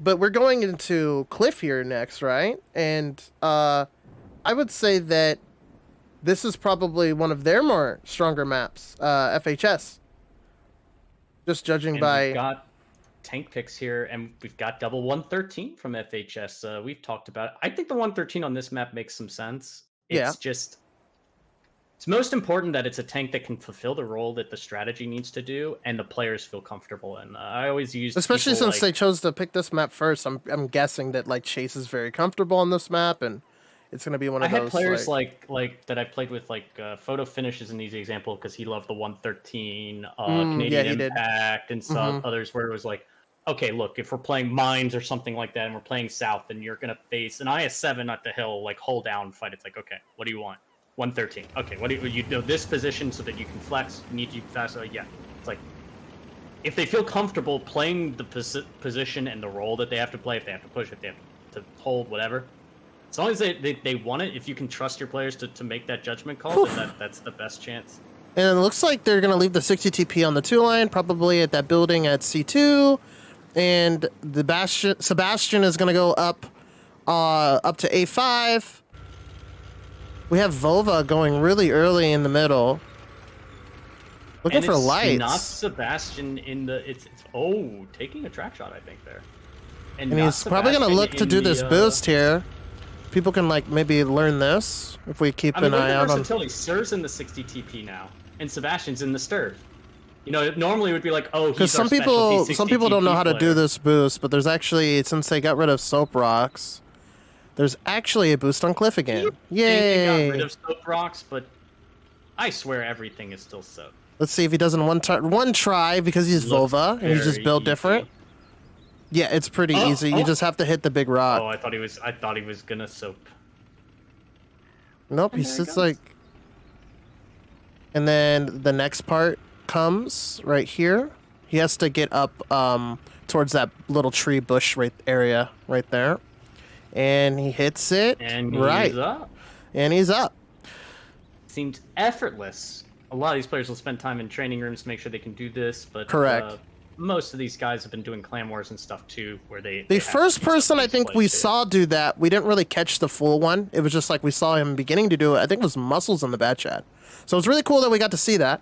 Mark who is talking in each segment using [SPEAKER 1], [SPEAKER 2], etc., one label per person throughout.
[SPEAKER 1] But we're going into Cliff here next, right? And I would say that this is probably one of their more stronger maps, FHS. Just judging
[SPEAKER 2] And we've
[SPEAKER 1] by
[SPEAKER 2] got tank picks here, and we've got double 113 from FHS. We've talked about it. I think the 113 on this map makes some sense.
[SPEAKER 1] Yeah.
[SPEAKER 2] It's most important that it's a tank that can fulfill the role that the strategy needs to do, and the players feel comfortable in. I always use,
[SPEAKER 1] especially since they chose to pick this map first. I'm guessing that like Chase is very comfortable on this map, and it's gonna be one of those.
[SPEAKER 2] I had players like that I played with, like Photo Finish is an easy example because he loved the 113, Canadian Impact, and some others where it was like, okay, look, if we're playing Mines or something like that, and we're playing South, and you're gonna face an IS-7 at the hill, like hold down fight. It's like, okay, what do you want? 113. Okay, what do you know this position so that you can flex? Need you fast? Yeah, it's like if they feel comfortable playing the position and the role that they have to play, if they have to push, if they have to hold, whatever. As long as they want it, if you can trust your players to make that judgment call, then that's the best chance.
[SPEAKER 1] And it looks like they're going to leave the 60 TP on the 2 line, probably at that building at C2. And the Sebastian is going to go up to A5. We have Vova going really early in the middle. Looking for lights.
[SPEAKER 2] Not Sebastian in the... It's taking a track shot, I think, there.
[SPEAKER 1] And he's probably going to look to do this boost here. People can like maybe learn this if we keep an eye out on.
[SPEAKER 2] Sir's in the 60 TP now, and Sebastian's in the stir. You know, normally it would be like, oh,
[SPEAKER 1] because some people don't know how to do this boost, but there's actually, since they got rid of Soap Rocks, there's actually a boost on Cliff again. Yay!
[SPEAKER 2] They got rid of Soap Rocks, but I swear everything is still soap.
[SPEAKER 1] Let's see if he does in one try because he's Vova and he's just built different. Yeah, it's pretty easy. You just have to hit the big rock.
[SPEAKER 2] Oh, I thought he was gonna soap.
[SPEAKER 1] Nope, he sits like... And then the next part comes right here. He has to get up towards that little tree bush area right there. And he hits it.
[SPEAKER 2] And he's up.
[SPEAKER 1] And he's up.
[SPEAKER 2] Seemed effortless. A lot of these players will spend time in training rooms to make sure they can do this, but
[SPEAKER 1] correct.
[SPEAKER 2] Most of these guys have been doing clan wars and stuff too, where they...
[SPEAKER 1] The first person I think we saw do that, we didn't really catch the full one. It was just like we saw him beginning to do it. I think it was Muscles in the bat chat. So it's really cool that we got to see that.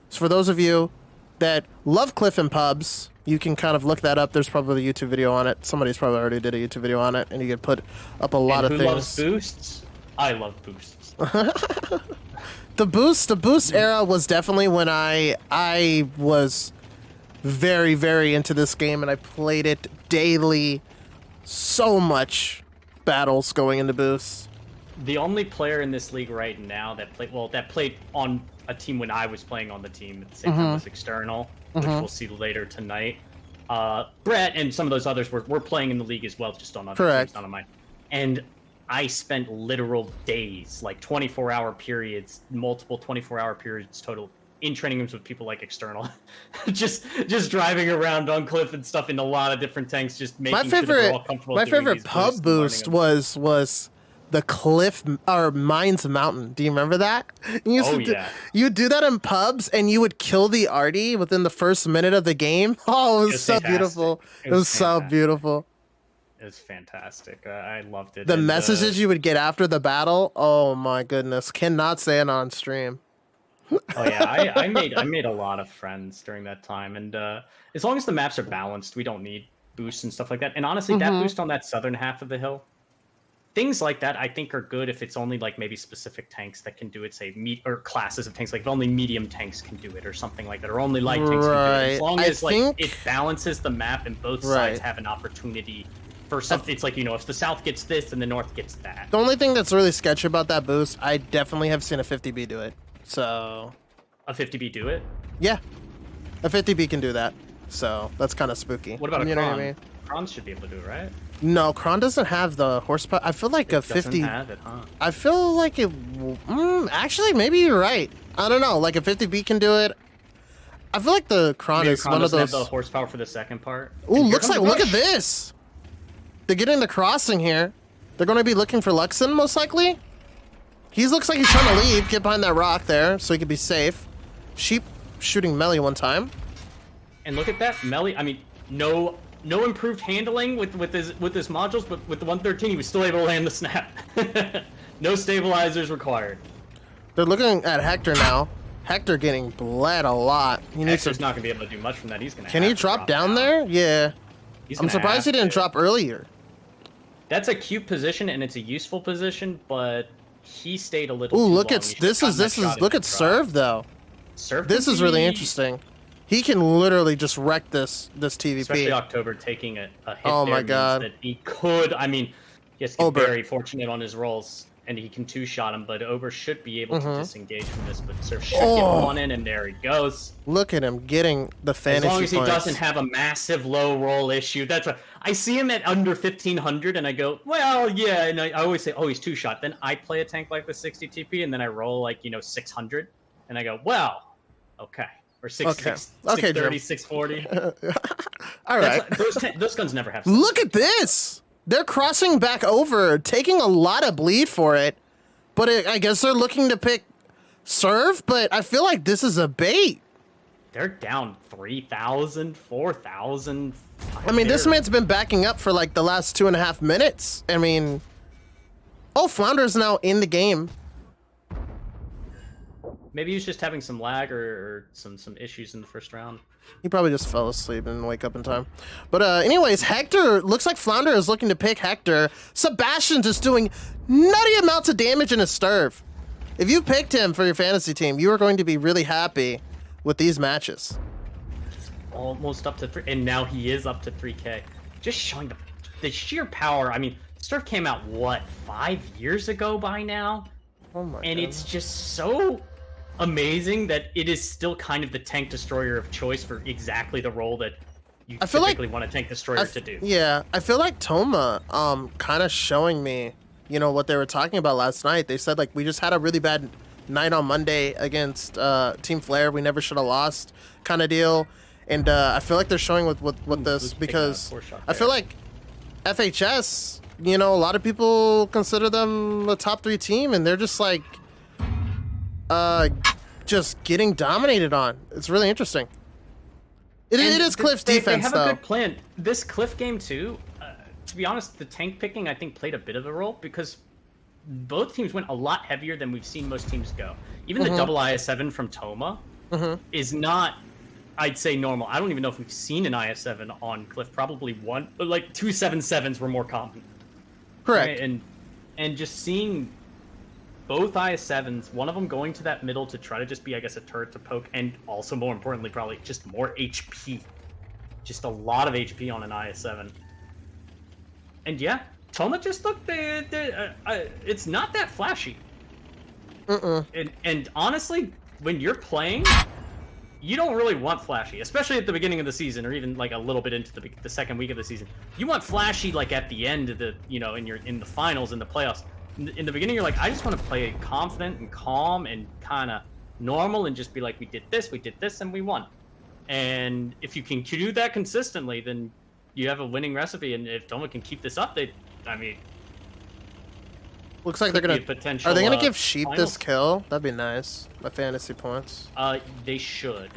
[SPEAKER 1] So for those of you that love Cliff and pubs, you can kind of look that up. There's probably a YouTube video on it. Somebody's probably already did a YouTube video on it, and you can put up a lot of things. Who
[SPEAKER 2] loves boosts? I love boosts.
[SPEAKER 1] The boost era was definitely when I was very, very into this game, and I played it daily. So much battles going into boosts.
[SPEAKER 2] The only player in this league right now that played on a team when I was playing on the team at the same time was external, which we'll see later tonight. Brett and some of those others were playing in the league as well, just on other teams, not on mine. And I spent literal days, like 24-hour periods, multiple 24-hour periods total, in training rooms with people like external, just driving around on Cliff and stuff in a lot of different tanks, just making sure they're all comfortable.
[SPEAKER 1] My favorite pub boost was the Cliff or Mines Mountain. Do you remember that? You do that in pubs, and you would kill the Artie within the first minute of the game. Oh, it was so beautiful. It was so beautiful.
[SPEAKER 2] It was fantastic. I loved it.
[SPEAKER 1] The messages you would get after the battle. Oh my goodness! Cannot say it on stream.
[SPEAKER 2] Oh yeah, I made a lot of friends during that time, and as long as the maps are balanced, we don't need boosts and stuff like that. And honestly, that boost on that southern half of the hill, things like that, I think are good if it's only like maybe specific tanks that can do it, say or classes of tanks, like if only medium tanks can do it or something like that, or only light tanks can do it. As long as it balances the map and both sides have an opportunity for something. It's like, you know, if the south gets this and the north gets that.
[SPEAKER 1] The only thing that's really sketchy about that boost, I definitely have seen a 50B do it. So
[SPEAKER 2] a 50B do it?
[SPEAKER 1] Yeah, a 50B can do that. So that's kind of spooky.
[SPEAKER 2] What about a Kron? Kron should be able to do it, right?
[SPEAKER 1] No, Kron doesn't have the horsepower. I feel like a 50.
[SPEAKER 2] Doesn't have it, huh?
[SPEAKER 1] I feel like it. Actually, maybe you're right. I don't know. Like a 50B can do it. I feel like the Kron is one of those.
[SPEAKER 2] Have the horsepower for the second part.
[SPEAKER 1] Ooh, looks like look at this. They're getting the crossing here. They're going to be looking for Luxon most likely. He looks like he's trying to leave, get behind that rock there, so he can be safe. Sheep shooting Melly one time.
[SPEAKER 2] And look at that, Melly. I mean, no no improved handling with his modules, but with the 113 he was still able to land the snap. No stabilizers required.
[SPEAKER 1] They're looking at Hector now. Hector getting bled a lot.
[SPEAKER 2] Hector's not gonna be able to do much from that. He's gonna.
[SPEAKER 1] Can he drop down there? Yeah. I'm surprised he didn't drop earlier.
[SPEAKER 2] That's a cute position and it's a useful position, but he stayed a little.
[SPEAKER 1] Ooh, look at this is look at serve though.
[SPEAKER 2] Serve.
[SPEAKER 1] This is really interesting. He can literally just wreck this TVP.
[SPEAKER 2] Especially October taking a hit.
[SPEAKER 1] Oh my god.
[SPEAKER 2] That he could. I mean, he has to get very fortunate on his rolls, and he can two-shot him. But Ober should be able to disengage from this. But Surf should get one in, and there he goes.
[SPEAKER 1] Look at him getting the fantasy
[SPEAKER 2] As long as he
[SPEAKER 1] points.
[SPEAKER 2] doesn't have a massive low roll issue. That's what I see him at under 1500, and I go, well, yeah. And I always say, oh, he's two-shot. Then I play a tank like the 60 TP, and then I roll like 600, and I go, well, okay. Or 630, 640.
[SPEAKER 1] All right.
[SPEAKER 2] Those guns never have.
[SPEAKER 1] Look at this. They're crossing back over, taking a lot of bleed for it. But I guess they're looking to pick serve, but I feel like this is a bait.
[SPEAKER 2] They're down 3,000, 4,000.
[SPEAKER 1] I mean, this man's been backing up for like the last 2.5 minutes. I mean, Flounder's now in the game.
[SPEAKER 2] Maybe he's just having some lag or some issues in the first round.
[SPEAKER 1] He probably just fell asleep and wake up in time. But anyways, Hector, looks like Flounder is looking to pick Hector. Sebastian just doing nutty amounts of damage in his Sturv. If you picked him for your fantasy team, you are going to be really happy with these matches.
[SPEAKER 2] He's almost up to 3, and now he is up to 3K. Just showing the sheer power. I mean, Sturv came out, what, 5 years ago by now?
[SPEAKER 1] Oh my
[SPEAKER 2] and
[SPEAKER 1] God.
[SPEAKER 2] It's just so amazing that it is still kind of the tank destroyer of choice for exactly the role that you typically want a tank destroyer to do. Yeah,
[SPEAKER 1] I feel like Toma kind of showing me, what they were talking about last night. They said like we just had a really bad night on Monday against Team Flare. We never should have lost, kind of deal. And I feel like they're showing with this because I feel like FHS, a lot of people consider them a top 3 team, and they're just like just getting dominated on. It's really interesting. It is Cliff's defense,
[SPEAKER 2] they have
[SPEAKER 1] though.
[SPEAKER 2] A good plan. This Cliff game too, to be honest, the tank picking I think played a bit of a role because both teams went a lot heavier than we've seen most teams go. Even the double IS-7 from Toma is not, I'd say, normal. I don't even know if we've seen an IS-7 on Cliff. Probably one, but like 2 7.7s were more common.
[SPEAKER 1] Correct.
[SPEAKER 2] Right? And just seeing both IS-7s, one of them going to that middle to try to just be, I guess, a turret to poke, and also, more importantly, probably just more HP. Just a lot of HP on an IS-7. And yeah, Toma just looked, it's not that flashy. And honestly, when you're playing, you don't really want flashy, especially at the beginning of the season, or even like a little bit into the second week of the season. You want flashy like at the end of the, in the finals, in the playoffs. In the beginning, you're like, I just want to play confident and calm and kind of normal and just be like, we did this, and we won. And if you can do that consistently, then you have a winning recipe. And if Toma can keep this up,
[SPEAKER 1] looks like they're gonna.
[SPEAKER 2] Potential,
[SPEAKER 1] are they gonna give Sheep
[SPEAKER 2] finals.
[SPEAKER 1] this kill? That'd be nice. My fantasy points.
[SPEAKER 2] They should.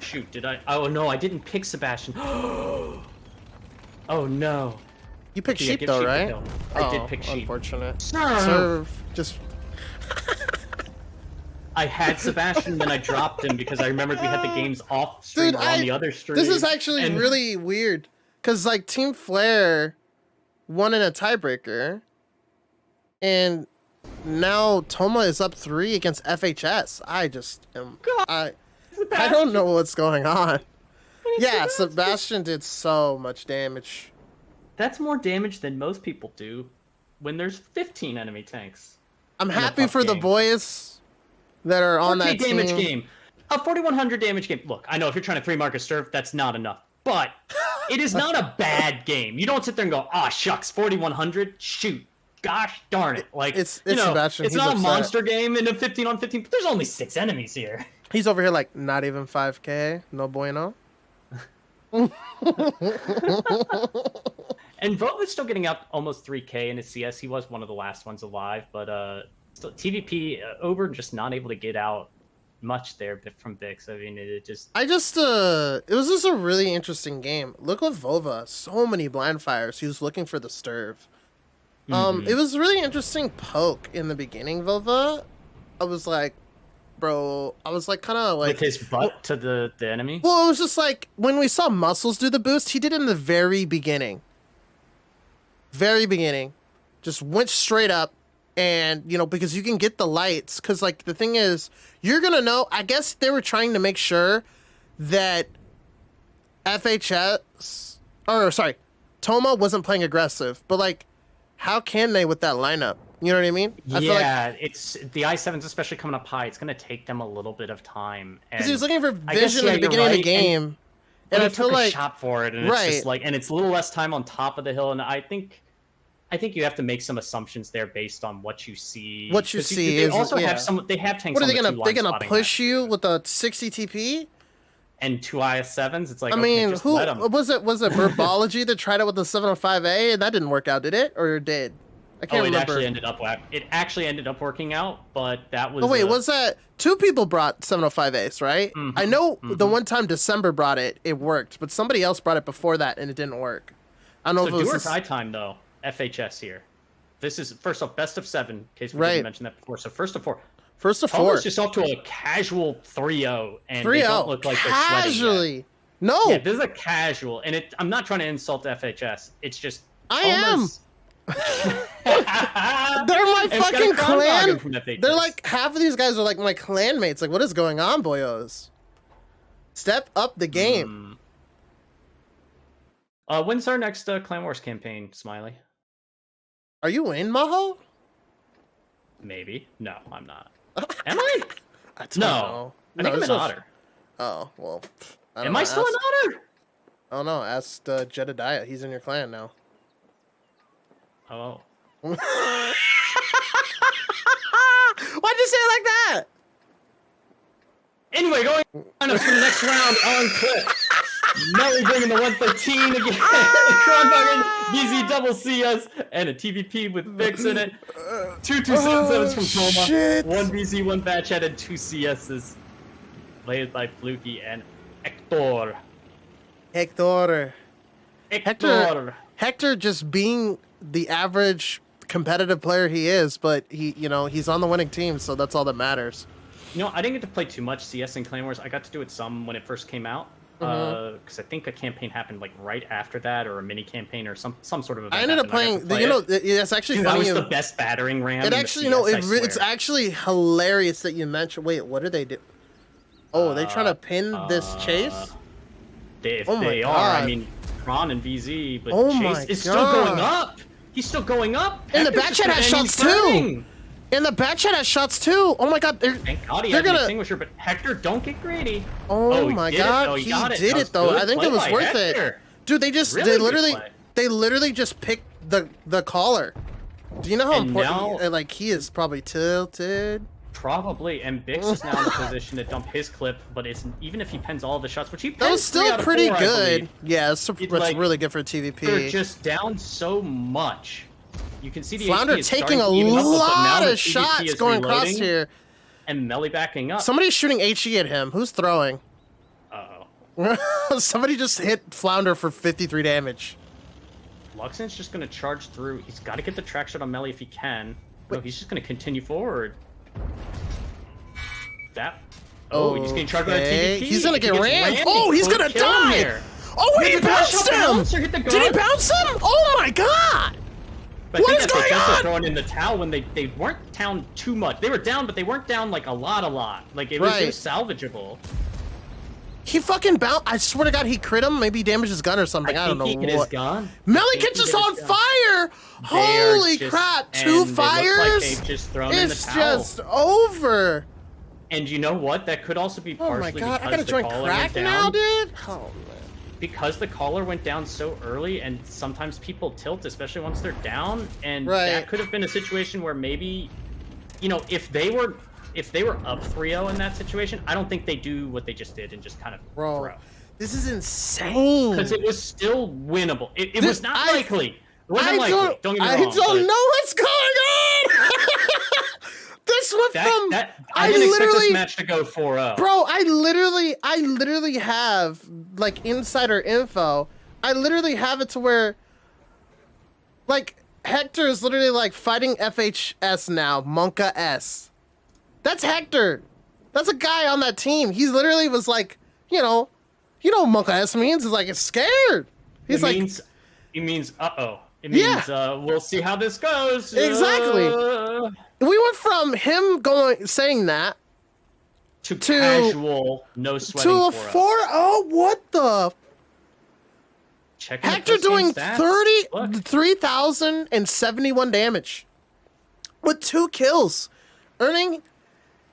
[SPEAKER 2] Shoot, did I? Oh no, I didn't pick Sebastian. Oh no.
[SPEAKER 1] You picked Sheep though, right?
[SPEAKER 2] I did pick Sheep.
[SPEAKER 1] Unfortunate.
[SPEAKER 2] Serve.
[SPEAKER 1] Just.
[SPEAKER 2] I had Sebastian, then I dropped him because I remembered we had the games off stream on the other stream.
[SPEAKER 1] This is actually really weird, because like Team Flare won in a tiebreaker, and now Toma is up 3 against FHS. I just am. I don't know what's going on. Yeah, Sebastian did so much damage.
[SPEAKER 2] That's more damage than most people do when there's 15 enemy tanks.
[SPEAKER 1] I'm happy for the boys that are on that
[SPEAKER 2] damage
[SPEAKER 1] team.
[SPEAKER 2] Game. A 4,100 damage game. Look, I know if you're trying to 3-mark a Sturf, that's not enough. But it is not a bad game. You don't sit there and go, shucks, 4,100? Shoot. Gosh darn it. Like,
[SPEAKER 1] it's Sebastian.
[SPEAKER 2] It's not a monster game in a 15-on-15, but there's only 6 enemies here.
[SPEAKER 1] He's over here like, not even 5K? No bueno?
[SPEAKER 2] And Vote was still getting up almost 3K in his CS. He was one of the last ones alive, but still TVP, Ober just not able to get out, much there from Bix. I mean, it was
[SPEAKER 1] just a really interesting game. Look at Vova, so many blind fires. He was looking for the Sturv. It was really interesting poke in the beginning, Vova. I was like, bro, kind of like...
[SPEAKER 2] With his butt to the enemy?
[SPEAKER 1] Well, it was just like, when we saw Muscles do the boost, he did it in the very beginning. Very beginning. Just went straight up, and, you know, because you can get the lights, because, like, the thing is, you're gonna know, I guess they were trying to make sure that FHS, or, sorry, Toma wasn't playing aggressive, but, like, how can they with that lineup? You know what I mean?
[SPEAKER 2] I feel like it's the i7s, especially coming up high. It's going to take them a little bit of time.
[SPEAKER 1] Because he was looking for vision at the beginning of the game,
[SPEAKER 2] and I feel like a shot for it, and it's just like, and it's a little less time on top of the hill. And I think you have to make some assumptions there based on what you see.
[SPEAKER 1] What you see
[SPEAKER 2] they also have some. They have tanks.
[SPEAKER 1] What are they going to? They're going to push you with a 60 TP
[SPEAKER 2] and 2 IS7s. It's like,
[SPEAKER 1] I mean, just who was it? Was it Verbology that tried it with the 705A and that didn't work out? Did it or did? I can't remember.
[SPEAKER 2] It actually ended up working out, but that was...
[SPEAKER 1] Oh, wait, was that... Two people brought 705As, right? I know the one time December brought it, it worked, but somebody else brought it before that, and it didn't work. I don't know if it was...
[SPEAKER 2] So do or die time, though. FHS here. This is, first off, best of 7, in case we didn't mention that before. So first of 4.
[SPEAKER 1] First of 4.
[SPEAKER 2] Toma's just off to a casual 3-0, and they don't look like they're sweating yet.
[SPEAKER 1] No!
[SPEAKER 2] Yeah, this is a casual, and I'm not trying to insult FHS. It's just...
[SPEAKER 1] I am! They're my fucking clan. They're like, half of these guys are like my clanmates. Like, what is going on, boyos? Step up the game.
[SPEAKER 2] When's our next Clan Wars campaign, Smiley?
[SPEAKER 1] Are you in, Maho?
[SPEAKER 2] Maybe. No, I'm not. Am I?
[SPEAKER 1] I don't know.
[SPEAKER 2] I think I'm an otter.
[SPEAKER 1] Oh, well.
[SPEAKER 2] Am I still an otter?
[SPEAKER 1] I don't know. Ask Jedediah. He's in your clan now.
[SPEAKER 2] Oh.
[SPEAKER 1] Why'd you say it like that?
[SPEAKER 2] Anyway, going on to the next round on clip. Melly bringing the 113 again. Kronberg, BZ double CS, and a TVP with Vix in it. 2 277s from Toma.
[SPEAKER 1] Shit.
[SPEAKER 2] 1 BZ, 1 batch head, and 2 CSs. Played by Fluky and Hector.
[SPEAKER 1] Hector just being the average competitive player he is, but he's on the winning team, so that's all that matters.
[SPEAKER 2] You know, I didn't get to play too much CS in Clan Wars. I got to do it some when it first came out, because I think a campaign happened like right after that, or a mini campaign, or some sort of event.
[SPEAKER 1] I ended up playing. It's actually funny.
[SPEAKER 2] That was the best battering ram.
[SPEAKER 1] It actually, it's actually hilarious that you mentioned. Wait, what do they do? Oh, they trying to pin this chase?
[SPEAKER 2] They are. I mean, Kron and VZ, but Chase is still going up. He's still going up.
[SPEAKER 1] And the back chat has shots too. And the back chat has shots too. Oh my god.
[SPEAKER 2] Thank God he has an extinguisher, but Hector, don't get greedy.
[SPEAKER 1] Oh my god. He did it though. I think it was worth it. Dude, they literally just picked the caller. Do you know how important like he is probably tilted?
[SPEAKER 2] Probably, and Bix is now in a position to dump his clip, but even if he pens all the shots, which he pens,
[SPEAKER 1] that was still pretty good. Yeah, it's
[SPEAKER 2] like,
[SPEAKER 1] really good for TVP.
[SPEAKER 2] They're just down so much. You can see the
[SPEAKER 1] Flounder taking a lot of shots going across here,
[SPEAKER 2] and Melly backing up.
[SPEAKER 1] Somebody's shooting HE at him. Who's throwing?
[SPEAKER 2] Uh-oh.
[SPEAKER 1] Somebody just hit Flounder for 53 damage.
[SPEAKER 2] Luxon's just going to charge through. He's got to get the track shot on Melly if he can. No, he's just going to continue forward. He's getting charged by a TVP.
[SPEAKER 1] He's gonna get rammed. Oh, he's gonna die. Oh, he bounced him. Did he bounce him? Oh my god. What is going on?
[SPEAKER 2] Throwing in the towel when they weren't down too much. They were down, but they weren't down like a lot. Like it was salvageable.
[SPEAKER 1] He fucking bounced. I swear to God, he crit him. Maybe he damaged his gun or something. I don't know what.
[SPEAKER 2] His gun.
[SPEAKER 1] Melly catches on fire. Holy crap! 2 fires. It's just over.
[SPEAKER 2] And you know what? That could also be partially
[SPEAKER 1] because I gotta
[SPEAKER 2] join
[SPEAKER 1] crack now, dude. Oh man.
[SPEAKER 2] Because the caller went down so early, and sometimes people tilt, especially once they're down, and that could have been a situation where maybe, if they were up 3-0 in that situation, I don't think they do what they just did and just kind of throw.
[SPEAKER 1] This is insane.
[SPEAKER 2] Because it was still winnable. It was not likely. It wasn't likely. Don't get me wrong.
[SPEAKER 1] I don't know what's going on. This went from
[SPEAKER 2] I didn't expect this match to go 4-0.
[SPEAKER 1] Bro, I literally have like insider info. I literally have it to where like Hector is literally like fighting FHS now, Monka S. That's Hector. That's a guy on that team. He literally was like, you know what Monka S means? It's like it's scared. It
[SPEAKER 2] means uh-oh. It means we'll see how this goes.
[SPEAKER 1] Exactly. We went from him saying that
[SPEAKER 2] to casual, no sweating
[SPEAKER 1] to a 4-0. What the?
[SPEAKER 2] Checking
[SPEAKER 1] Hector doing 33,071 damage with 2 kills, earning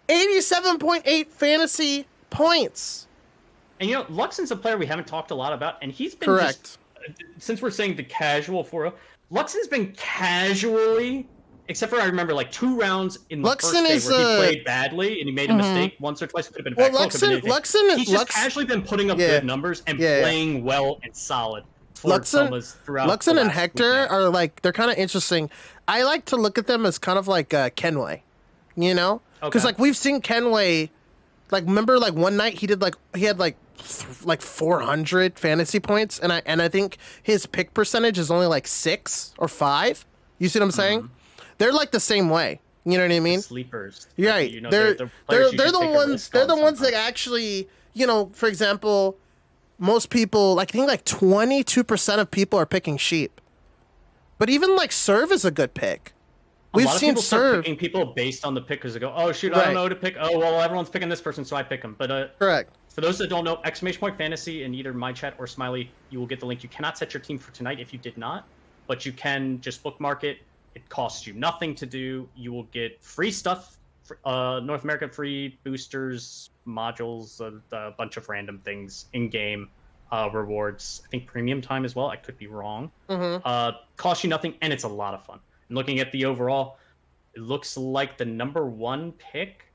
[SPEAKER 1] 87.8 fantasy points.
[SPEAKER 2] And Luxon's a player we haven't talked a lot about, and he's been
[SPEAKER 1] correct.
[SPEAKER 2] Since we're saying the casual 4-0, Luxon's been casually, except for I remember like 2 rounds in the first day where he played badly and he made a mistake once or twice. Could have been he's just casually been putting up good numbers and playing well and solid.
[SPEAKER 1] Luxon and Hector are like, they're kind of interesting. I like to look at them as kind of like Kenway, because like we've seen Kenway, like remember like one night he had like 400 fantasy points, and I think his pick percentage is only like 6 or 5. You see what I'm saying? They're like the same way. You know what I mean?
[SPEAKER 2] Sleepers.
[SPEAKER 1] You're right. They're the ones. They're the ones that actually, for example, most people, like I think like 22% of people are picking Sheep, but even like Serve is a good pick.
[SPEAKER 2] We've seen Serve picking people based on the pick because they go, oh shoot, I don't know who to pick. Oh well, everyone's picking this person, so I pick them. But
[SPEAKER 1] correct.
[SPEAKER 2] For those that don't know, !fantasy in either my chat or Smiley, you will get the link. You cannot set your team for tonight if you did not, but you can just bookmark it. It costs you nothing to do. You will get free stuff, North America free boosters, modules, a bunch of random things in-game, rewards. I think premium time as well. I could be wrong. Costs you nothing, and it's a lot of fun. And looking at the overall, it looks like the number 1 pick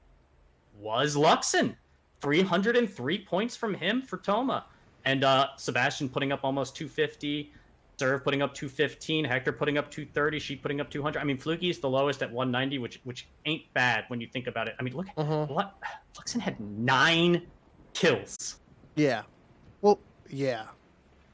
[SPEAKER 2] was Luxon. 303 points from him for Toma. And Sebastian putting up almost 250. Serve putting up 215. Hector putting up 230. Sheep putting up 200. I mean, Fluky is the lowest at 190, which ain't bad when you think about it. I mean, look what Luxon had 9 kills.
[SPEAKER 1] Yeah. Well, yeah.